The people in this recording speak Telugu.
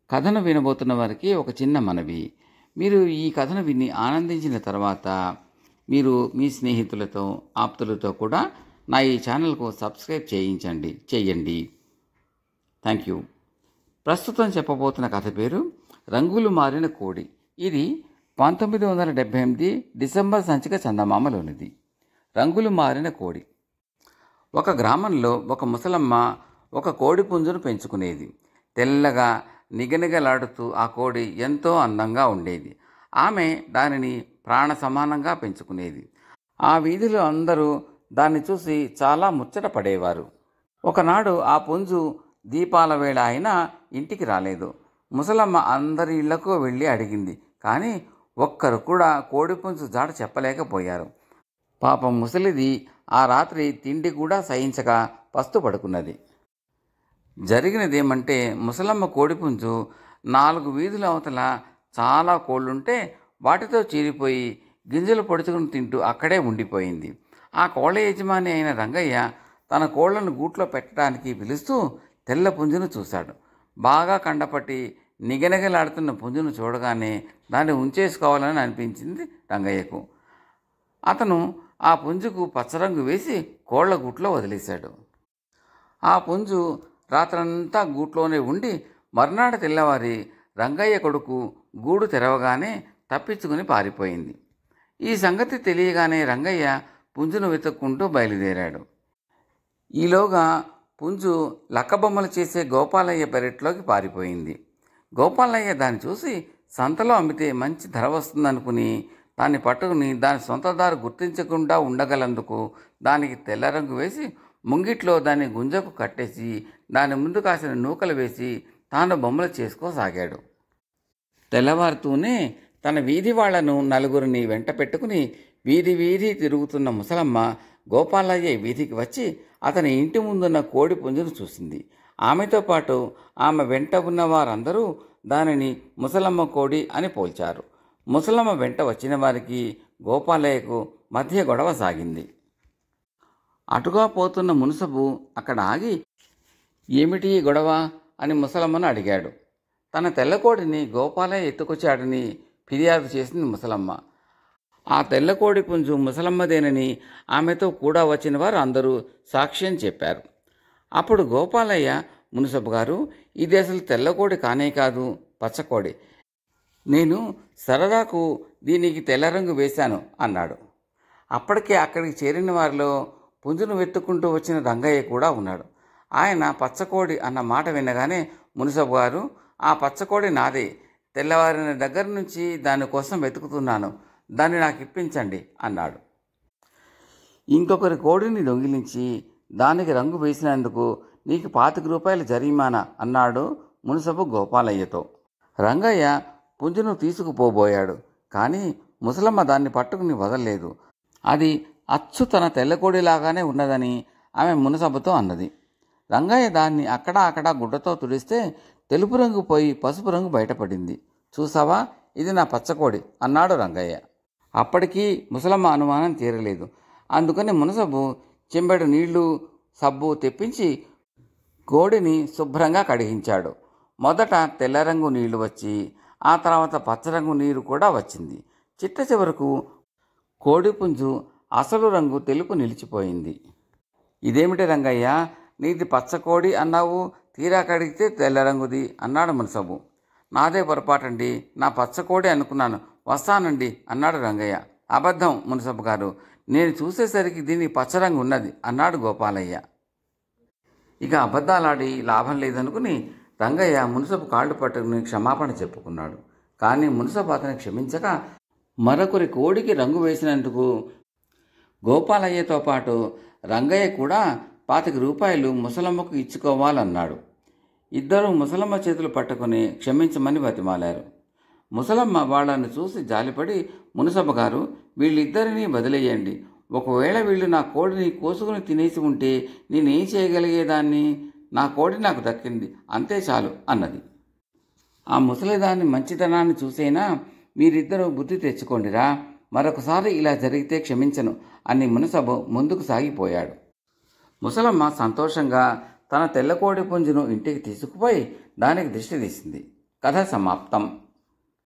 కథను వినబోతున్న వారికి ఒక చిన్న మనవి. మీరు ఈ కథను విని ఆనందించిన తర్వాత మీరు మీ స్నేహితులతో, ఆప్తులతో కూడా నా ఈ ఛానల్కు సబ్స్క్రైబ్ చేయండి. Thank you. ప్రస్తుతం చెప్పబోతున్న కథ పేరు రంగులు మారిన కోడి. ఇది 1978 డిసెంబర్ సంచిక చందమామలోనిది. రంగులు మారిన కోడి. ఒక గ్రామంలో ఒక ముసలమ్మ ఒక కోడి పుంజును పెంచుకునేది. తెల్లగా నిగనిగలాడుతూ ఆ కోడి ఎంతో అందంగా ఉండేది. ఆమె దానిని ప్రాణ సమానంగా పెంచుకునేది. ఆ వీధిలో అందరూ దాన్ని చూసి చాలా ముచ్చట పడేవారు. ఒకనాడు ఆ పుంజు దీపాల వేళ అయినా ఇంటికి రాలేదు. ముసలమ్మ అందరి ఇళ్లకు వెళ్ళి అడిగింది. కానీ ఒక్కరు కూడా కోడిపుంజు జాడ చెప్పలేకపోయారు. పాపం ముసలిది ఆ రాత్రి తిండి కూడా సహించక పస్తు పడుకున్నది. జరిగినదేమంటే, ముసలమ్మ కోడిపుంజు 4 వీధుల అవతల చాలా కోళ్లుంటే వాటితో చీరిపోయి గింజలు పొడుచుకుని తింటూ అక్కడే ఉండిపోయింది. ఆ కోళ్ల యజమాని అయిన రంగయ్య తన కోళ్లను గూట్లో పెట్టడానికి పిలుస్తూ తెల్ల పుంజును చూశాడు. బాగా కండపట్టి నిగనిగలాడుతున్న పుంజును చూడగానే దాన్ని ఉంచేసుకోవాలని అనిపించింది రంగయ్యకు. అతను ఆ పుంజుకు పచ్చరంగు వేసి కోళ్ల గూట్లో వదిలేశాడు. ఆ పుంజు రాత్రంతా గూట్లోనే ఉండి మర్నాడు తెల్లవారి రంగయ్య కొడుకు గూడు తెరవగానే తప్పించుకుని పారిపోయింది. ఈ సంగతి తెలియగానే రంగయ్య పుంజును వెతుక్కుంటూ బయలుదేరాడు. ఈలోగా పుంజు లక్కబొమ్మలు చేసే గోపాలయ్య పెరట్లోకి పారిపోయింది. గోపాలయ్య దాన్ని చూసి సంతలో అమ్మితే మంచి ధర వస్తుందనుకుని దాన్ని పట్టుకుని దాని సొంతదారు గుర్తించకుండా ఉండగలందుకు దానికి తెల్ల రంగు వేసి ముంగిట్లో దాన్ని గుంజకు కట్టేసి దాని ముందు కాసిన నూకలు వేసి తాను బొమ్మలు చేసుకోసాగాడు. తెల్లవారుతూనే తన వీధి వాళ్లను నలుగురిని వెంట పెట్టుకుని వీధి తిరుగుతున్న ముసలమ్మ గోపాలయ్య వీధికి వచ్చి అతని ఇంటి ముందున్న కోడి పుంజును చూసింది. ఆమెతో పాటు ఆమె వెంట ఉన్న వారందరూ దానిని ముసలమ్మ కోడి అని పోల్చారు. ముసలమ్మ వెంట వచ్చిన వారికి గోపాలయ్యకు మధ్య గొడవ సాగింది. అటుగా పోతున్న మునసబు అక్కడ ఆగి, ఏమిటి గొడవ అని ముసలమ్మను అడిగాడు. తన తెల్లకోడిని గోపాలయ్య ఎత్తుకొచ్చాడని ఫిర్యాదు చేసింది ముసలమ్మ. ఆ తెల్లకోడి పుంజు ముసలమ్మదేనని ఆమెతో కూడా వచ్చిన వారు అందరూ సాక్ష్యం చెప్పారు. అప్పుడు గోపాలయ్య, మునసబు గారు, ఇది అసలు తెల్లకోడి కానే కాదు, పచ్చకోడి. నేను సరదాకు దీనికి తెల్ల రంగు వేశాను అన్నాడు. అప్పటికే అక్కడికి చేరిన వారిలో పుంజును వెతుక్కుంటూ వచ్చిన రంగయ్య కూడా ఉన్నాడు. ఆయన పచ్చకోడి అన్న మాట వినగానే, మునసబు గారు, ఆ పచ్చకోడి నాదే. తెల్లవారిన దగ్గర నుంచి దానికోసం వెతుకుతున్నాను. దాన్ని నాకు ఇప్పించండి అన్నాడు. ఇంకొకరి కోడిని దొంగిలించి దానికి రంగు వేసినందుకు నీకు 25 రూపాయలు జరిమానా అన్నాడు మునసబు గోపాలయ్యతో. రంగయ్య పుంజును తీసుకుపోబోయాడు. కానీ ముసలమ్మ దాన్ని పట్టుకుని వదలలేదు. అది అచ్చు తన తెల్లకోడిలాగానే ఉన్నదని ఆమె మునసబుతో అన్నది. రంగయ్య దాన్ని అక్కడా గుడ్డతో తుడిస్తే తెలుపు రంగు పోయి పసుపు రంగు బయటపడింది. చూసావా, ఇది నా పచ్చకోడి అన్నాడు రంగయ్య. అప్పటికీ ముసలమ్మ అనుమానం తీరలేదు. అందుకని మునసబు చెంబెడు నీళ్లు, సబ్బు తెప్పించి కోడిని శుభ్రంగా కడిగించాడు. మొదట తెల్లరంగు నీళ్లు వచ్చి ఆ తర్వాత పచ్చరంగు నీరు కూడా వచ్చింది. చిట్ట చివరకు కోడిపుంజు అసలు రంగు తెలుపు నిలిచిపోయింది. ఇదేమిటి రంగయ్య, నీది పచ్చకోడి అన్నావు, తీరా కడిగితే తెల్ల రంగుది అన్నాడు మునసబు. నాదే పొరపాటండి, నా పచ్చకోడి అనుకున్నాను, వస్తానండి అన్నాడు రంగయ్య. అబద్ధం మునసబు గారు, నేను చూసేసరికి దీనికి పచ్చరంగు ఉన్నది అన్నాడు గోపాలయ్య. ఇక అబద్ధాలాడి లాభం లేదనుకుని రంగయ్య మునసబు కాళ్ళు పట్టుకుని క్షమాపణ చెప్పుకున్నాడు. కానీ మునసబు అతని క్షమించక మరొకరి కోడికి రంగు వేసినందుకు గోపాలయ్యతో పాటు రంగయ్య కూడా 25 రూపాయలు ముసలమ్మకు ఇచ్చుకోవాలన్నాడు. ఇద్దరూ ముసలమ్మ చేతులు పట్టుకుని క్షమించమని బతిమాలారు. ముసలమ్మ వాళ్ళను చూసి జాలిపడి, మునసబు గారు, వీళ్ళిద్దరినీ వదిలేయండి. ఒకవేళ వీళ్ళు నా కోడిని కోసుకుని తినేసి ఉంటే నేనేం చేయగలిగేదాన్ని? నా కోడి నాకు దక్కింది, అంతే చాలు అన్నది. ఆ ముసలిదాని మంచితనాన్ని చూసైనా మీరిద్దరూ బుద్ధి తెచ్చుకోండిరా, మరొకసారి ఇలా జరిగితే క్షమించను అని మునసబు ముందుకు సాగిపోయాడు. ముసలమ్మ సంతోషంగా తన తెల్లకోడి పుంజును ఇంటికి తీసుకుపోయి దానికి దిష్టి తీసింది. కథ సమాప్తం.